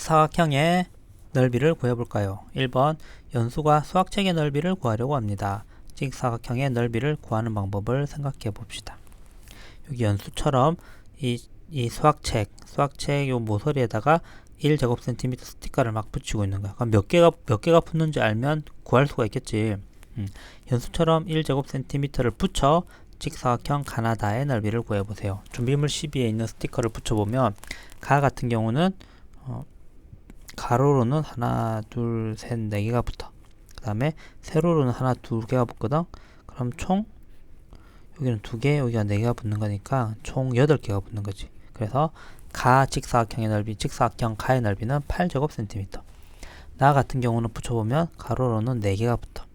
직사각형의 넓이를 구해볼까요? 1번 연수가 수학책의 넓이를 구하려고 합니다. 직사각형의 넓이를 구하는 방법을 생각해 봅시다. 여기 연수처럼 이 수학책 요 모서리에다가 1제곱cm 스티커를 막 붙이고 있는 거야. 그럼 몇 개가 붙는지 알면 구할 수가 있겠지. 연수처럼 1제곱cm를 붙여 직사각형 가나다의 넓이를 구해보세요. 준비물 12에 있는 스티커를 붙여보면 가 같은 경우는 가로로는 하나, 둘, 셋, 네 개가 붙어. 그 다음에 세로로는 하나, 두 개가 붙거든. 그럼 총 여기는 두 개, 여기가 네 개가 붙는 거니까 총 8개가 붙는 거지. 그래서 가 직사각형의 넓이, 직사각형 가의 넓이는 8제곱cm. 나 같은 경우는 붙여보면 가로로는 4개가 붙어.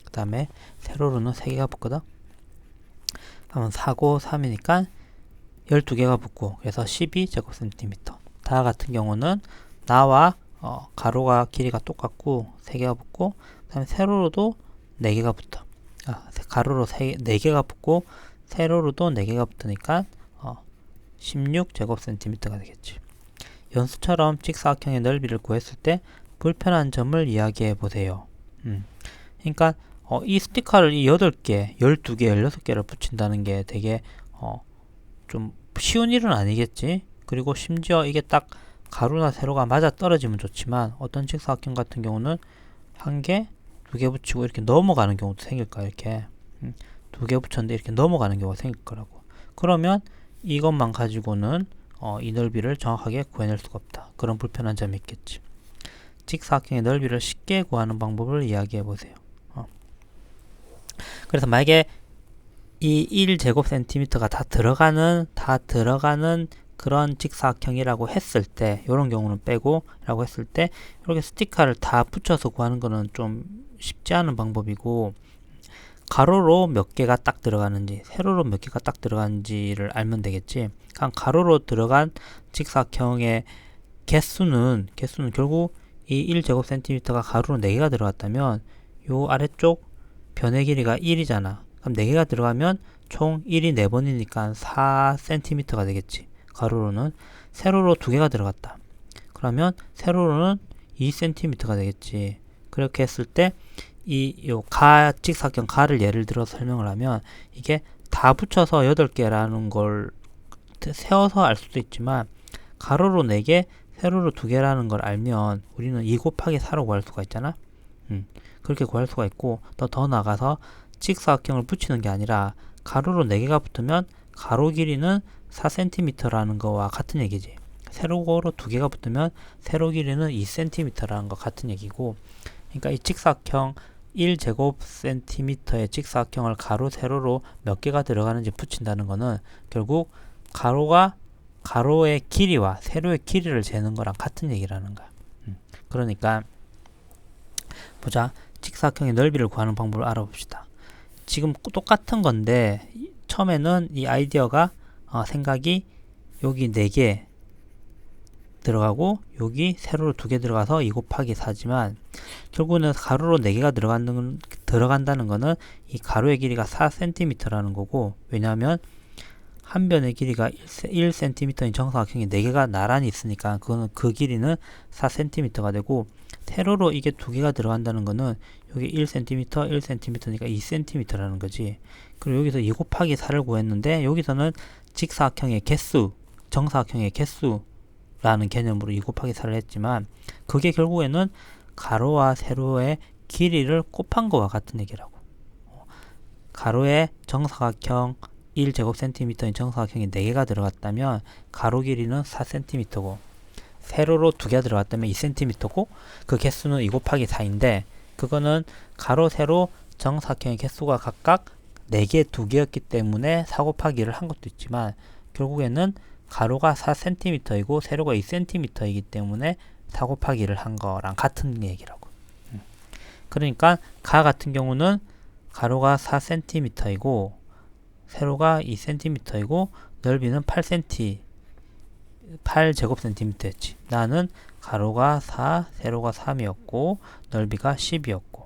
그 다음에 세로로는 3개가 붙거든. 그러면 4고 3이니까 12개가 붙고, 그래서 12제곱cm. 다 같은 경우는 나와 가로가 길이가 똑같고 3개가 붙고, 그 다음에 세로로도 4개가 붙어. 가로로 4개가 붙고 세로로도 4개가 붙으니까 16제곱cm가 되겠지. 연수처럼 직사각형의 넓이를 구했을 때 불편한 점을 이야기해 보세요. 그러니까 이 스티커를 이 8개, 12개, 16개를 붙인다는 게 되게 좀 쉬운 일은 아니겠지. 그리고 심지어 이게 딱 가로나 세로가 맞아 떨어지면 좋지만 어떤 직사각형 같은 경우는 한 개, 2개 붙이고 이렇게 넘어가는 경우도 생길 거야. 이렇게 2개 붙였는데 이렇게 넘어가는 경우가 생길 거라고. 그러면 이것만 가지고는 이 넓이를 정확하게 구해낼 수가 없다. 그런 불편한 점이 있겠지. 직사각형의 넓이를 쉽게 구하는 방법을 이야기해 보세요. 그래서 만약에 이 1제곱cm가 다 들어가는 그런 직사각형이라고 했을 때, 이런 경우는 빼고 라고 했을 때 이렇게 스티커를 다 붙여서 구하는 거는 좀 쉽지 않은 방법이고, 가로로 몇 개가 딱 들어가는지 세로로 몇 개가 딱 들어가는지를 알면 되겠지. 그냥 가로로 들어간 직사각형의 개수는 결국 이 1제곱cm가 가로로 4개가 들어갔다면 요 아래쪽 변의 길이가 1이잖아. 그럼 4개가 들어가면 총 1이 4번이니까 4cm가 되겠지. 가로로는. 세로로 2개가 들어갔다. 그러면 세로로는 2cm가 되겠지. 그렇게 했을 때 요 직사각형 가를 예를 들어 설명을 하면 이게 다 붙여서 8개라는 걸 세워서 알 수도 있지만, 가로로 4개, 세로로 2개라는 걸 알면 우리는 2 곱하기 4로 구할 수가 있잖아. 그렇게 구할 수가 있고, 더 나가서 직사각형을 붙이는 게 아니라 가로로 4개가 붙으면 가로 길이는 4cm라는 거와 같은 얘기지. 세로로 2개가 붙으면 세로 길이는 2cm라는 거 같은 얘기고, 그러니까 이 직사각형 1제곱cm의 직사각형을 가로 세로로 몇 개가 들어가는지 붙인다는 거는 결국 가로의 길이와 세로의 길이를 재는 거랑 같은 얘기라는 거야. 그러니까 보자. 직사각형의 넓이를 구하는 방법을 알아봅시다. 지금 똑같은 건데 처음에는 이 아이디어가 생각이 여기 4개 들어가고 여기 세로로 2개 들어가서 2 곱하기 4지만, 결국은 가로로 4개가 들어간다는 거는 이 가로의 길이가 4cm라는 거고, 왜냐하면 한 변의 길이가 1cm인 정사각형이 4개가 나란히 있으니까 그 길이는 4cm가 되고, 세로로 이게 2개가 들어간다는 거는 여기 1cm, 1cm니까 2cm라는 거지. 그리고 여기서 2 곱하기 4를 구했는데 여기서는 직사각형의 개수, 정사각형의 개수라는 개념으로 2 곱하기 4를 했지만, 그게 결국에는 가로와 세로의 길이를 곱한 거와 같은 얘기라고. 가로의 정사각형 1제곱cm인 정사각형이 4개가 들어갔다면 가로 길이는 4cm고, 세로로 2개가 들어갔다면 2cm고, 그 개수는 2 곱하기 4인데 그거는 가로 세로 정사각형의 개수가 각각 4개, 2개였기 때문에 4 곱하기를 한 것도 있지만, 결국에는 가로가 4cm이고 세로가 2cm이기 때문에 4 곱하기를 한 거랑 같은 얘기라고. 그러니까 가 같은 경우는 가로가 4cm이고 세로가 2cm이고 넓이는 8제곱cm였지. 나는 가로가 4, 세로가 3이었고 넓이가 10이었고,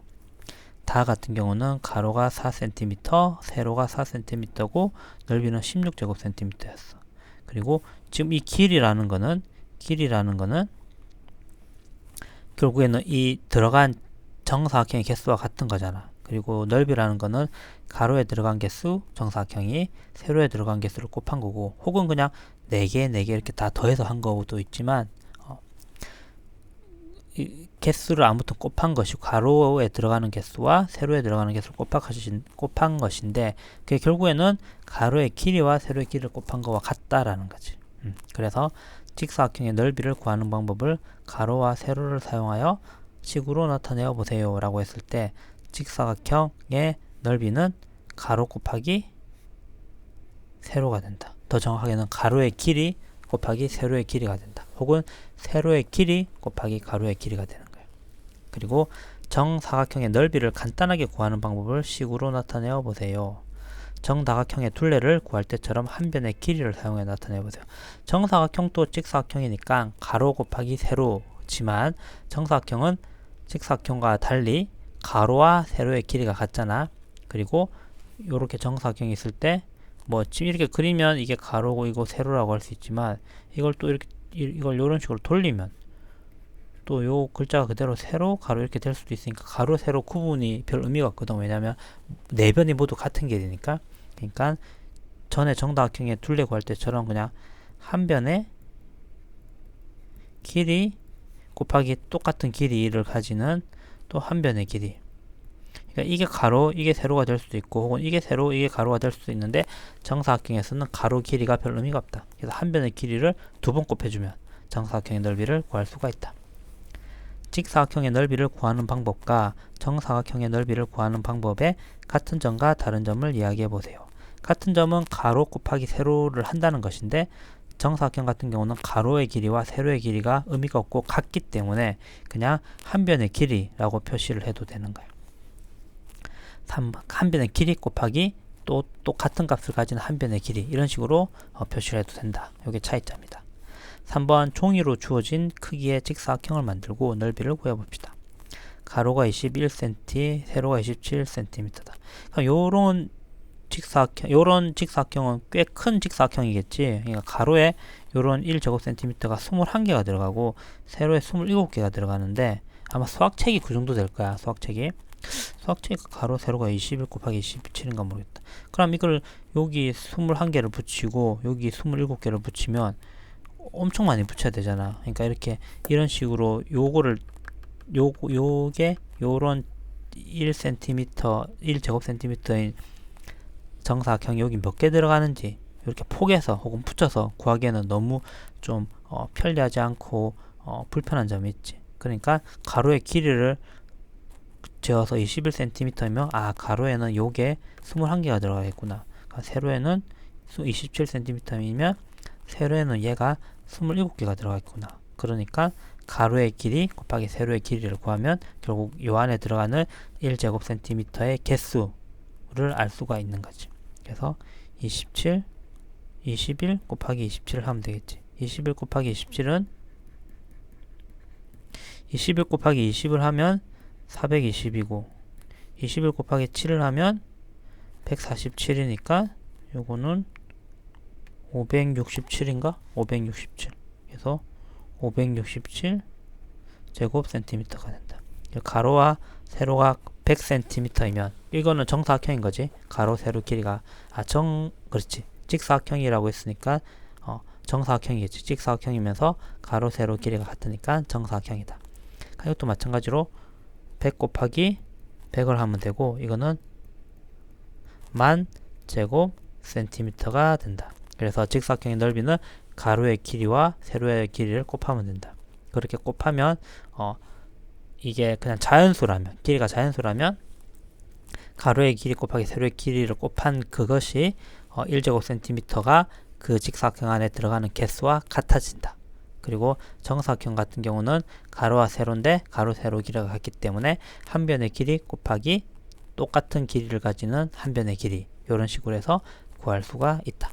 다 같은 경우는 가로가 4cm, 세로가 4cm고 넓이는 16제곱cm였어. 그리고 지금 이 길이라는 거는 결국에는 이 들어간 정사각형의 개수와 같은 거잖아. 그리고 넓이라는 거는 가로에 들어간 개수, 정사각형이 세로에 들어간 개수를 곱한 거고, 혹은 그냥 4개, 4개 이렇게 다 더해서 한 거도 있지만, 이 개수를 아무튼 곱한 것이고, 가로에 들어가는 개수와 세로에 들어가는 개수를 곱한 것인데, 그게 결국에는 가로의 길이와 세로의 길이를 곱한 거와 같다라는 거지. 그래서 직사각형의 넓이를 구하는 방법을 가로와 세로를 사용하여 식으로 나타내어 보세요 라고 했을 때, 직사각형의 넓이는 가로 곱하기 세로가 된다. 더 정확하게는 가로의 길이 곱하기 세로의 길이가 된다. 혹은 세로의 길이 곱하기 가로의 길이가 되는 거예요. 그리고 정사각형의 넓이를 간단하게 구하는 방법을 식으로 나타내어 보세요. 정다각형의 둘레를 구할 때처럼 한 변의 길이를 사용해 나타내 보세요. 정사각형도 직사각형이니까 가로 곱하기 세로지만, 정사각형은 직사각형과 달리 가로와 세로의 길이가 같잖아. 그리고 이렇게 정사각형이 있을 때 뭐 지금 이렇게 그리면 이게 가로고 이거 세로라고 할 수 있지만, 이걸 또 이렇게 이걸 이런 식으로 돌리면 또 요 글자가 그대로 세로 가로 이렇게 될 수도 있으니까 가로 세로 구분이 별 의미가 없거든. 왜냐면 네 변이 모두 같은 길이니까. 그러니까 전에 정다각형의 둘레 구할 때처럼 그냥 한 변의 길이 곱하기 똑같은 길이를 가지는 또 한 변의 길이. 그러니까 이게 가로, 이게 세로가 될 수도 있고, 혹은 이게 세로, 이게 가로가 될 수도 있는데, 정사각형에서는 가로 길이가 별 의미가 없다. 그래서 한 변의 길이를 2번 곱해주면 정사각형의 넓이를 구할 수가 있다. 직사각형의 넓이를 구하는 방법과 정사각형의 넓이를 구하는 방법의 같은 점과 다른 점을 이야기해 보세요. 같은 점은 가로 곱하기 세로를 한다는 것인데, 정사각형 같은 경우는 가로의 길이와 세로의 길이가 의미가 없고 같기 때문에 그냥 한 변의 길이라고 표시를 해도 되는 거예요. 한 변의 길이 곱하기 또 똑같은 값을 가진 한 변의 길이, 이런 식으로 표시를 해도 된다. 이게 차이점이다. 3번 종이로 주어진 크기의 직사각형을 만들고 넓이를 구해봅시다. 가로가 21cm, 세로가 27cm다. 요런 직사각형은 꽤 큰 직사각형이겠지. 그러니까 가로에 요런 1제곱cm가 21개가 들어가고 세로에 27개가 들어가는데, 아마 수학책이 그 정도 될 거야. 수학책이 가로 세로가 21 곱하기 27인가 모르겠다. 그럼 이걸 여기 21개를 붙이고 여기 27개를 붙이면 엄청 많이 붙여야 되잖아. 그러니까 이렇게 이런 식으로 요거를 요게 요런 1cm 1제곱cm인 정사각형이 여기 몇 개 들어가는지 이렇게 폭에서 혹은 붙여서 구하기에는 너무 좀 편리하지 않고 불편한 점이 있지. 그러니까 가로의 길이를 재어서 21cm면 가로에는 요게 21개가 들어가겠구나. 그러니까 세로에는 27cm이면 세로에는 얘가 27개가 들어가겠구나. 그러니까 가로의 길이 곱하기 세로의 길이를 구하면 결국 요 안에 들어가는 1제곱cm의 개수를 알 수가 있는 거지. 그래서 21 곱하기 27을 하면 되겠지. 21 곱하기 27은 21 곱하기 20을 하면 420이고 21 곱하기 7을 하면 147이니까 요거는 567인가? 567. 그래서 567 제곱센티미터가 된다. 가로와 세로가 100cm이면 이거는 정사각형인 거지. 가로 세로 길이가 그렇지. 직사각형이라고 했으니까 정사각형이겠지. 직사각형이면서 가로 세로 길이가 같으니까 정사각형이다. 이것도 마찬가지로 100 곱하기 100을 하면 되고, 이거는 10,000 제곱센티미터가 된다. 그래서 직사각형의 넓이는 가로의 길이와 세로의 길이를 곱하면 된다. 그렇게 곱하면 이게 그냥 자연수라면, 길이가 자연수라면 가로의 길이 곱하기 세로의 길이를 곱한 그것이 1제곱센티미터가 그 직사각형 안에 들어가는 개수와 같아진다. 그리고 정사각형 같은 경우는 가로와 세로인데 가로 세로 길이가 같기 때문에 한 변의 길이 곱하기 똑같은 길이를 가지는 한 변의 길이, 이런 식으로 해서 구할 수가 있다.